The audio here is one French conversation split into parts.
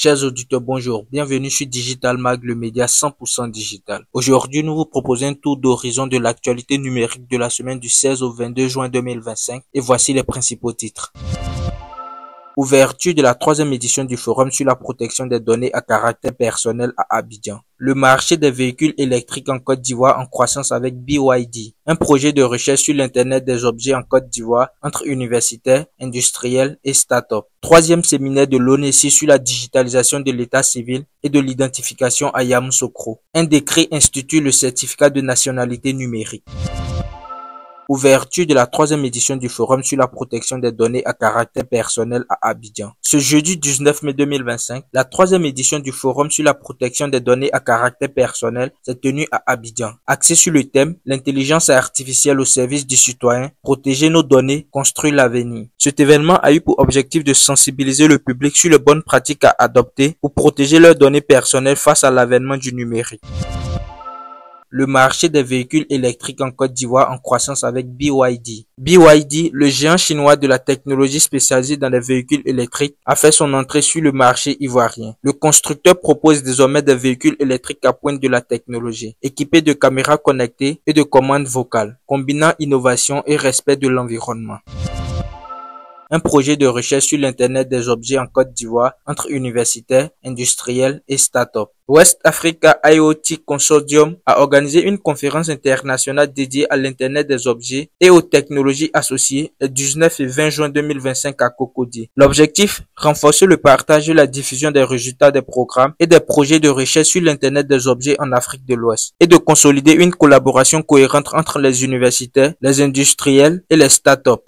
Chers auditeurs, bonjour. Bienvenue sur Digital Mag, le média 100% digital. Aujourd'hui, nous vous proposons un tour d'horizon de l'actualité numérique de la semaine du 16 au 22 juin 2025 et voici les principaux titres. Ouverture de la troisième édition du Forum sur la protection des données à caractère personnel à Abidjan. Le marché des véhicules électriques en Côte d'Ivoire en croissance avec BYD. Un projet de recherche sur l'Internet des objets en Côte d'Ivoire entre universitaires, industriels et start-up. Troisième séminaire de l'ONESI sur la digitalisation de l'état civil et de l'identification à Yamoussoukro. Un décret institue le certificat de nationalité numérique. Ouverture de la troisième édition du Forum sur la protection des données à caractère personnel à Abidjan. Ce jeudi 19 mai 2025, la troisième édition du Forum sur la protection des données à caractère personnel s'est tenue à Abidjan. Axée sur le thème « L'intelligence artificielle au service du citoyen, protéger nos données, construire l'avenir ». Cet événement a eu pour objectif de sensibiliser le public sur les bonnes pratiques à adopter pour protéger leurs données personnelles face à l'avènement du numérique. Le marché des véhicules électriques en Côte d'Ivoire en croissance avec BYD. BYD, le géant chinois de la technologie spécialisée dans les véhicules électriques, a fait son entrée sur le marché ivoirien. Le constructeur propose désormais des véhicules électriques à pointe de la technologie, équipés de caméras connectées et de commandes vocales, combinant innovation et respect de l'environnement. Un projet de recherche sur l'Internet des objets en Côte d'Ivoire entre universitaires, industriels et start-up. West Africa IoT Consortium a organisé une conférence internationale dédiée à l'Internet des objets et aux technologies associées le 19 et 20 juin 2025 à Cocody. L'objectif, renforcer le partage et la diffusion des résultats des programmes et des projets de recherche sur l'Internet des objets en Afrique de l'Ouest et de consolider une collaboration cohérente entre les universitaires, les industriels et les start-up.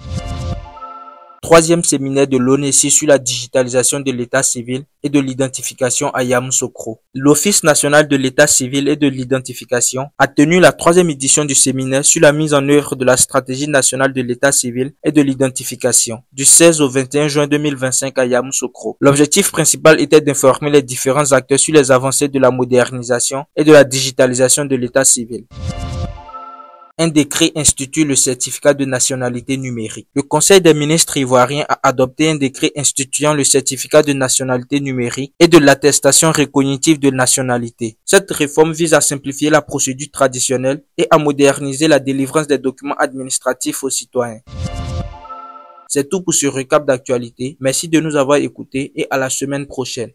Troisième séminaire de l'ONESI sur la digitalisation de l'état civil et de l'identification à Yamoussoukro. L'Office national de l'état civil et de l'identification a tenu la troisième édition du séminaire sur la mise en œuvre de la stratégie nationale de l'état civil et de l'identification du 16 au 21 juin 2025 à Yamoussoukro. L'objectif principal était d'informer les différents acteurs sur les avancées de la modernisation et de la digitalisation de l'état civil. Un décret institue le certificat de nationalité numérique. Le Conseil des ministres ivoirien a adopté un décret instituant le certificat de nationalité numérique et de l'attestation recognitive de nationalité. Cette réforme vise à simplifier la procédure traditionnelle et à moderniser la délivrance des documents administratifs aux citoyens. C'est tout pour ce récap d'actualité. Merci de nous avoir écoutés et à la semaine prochaine.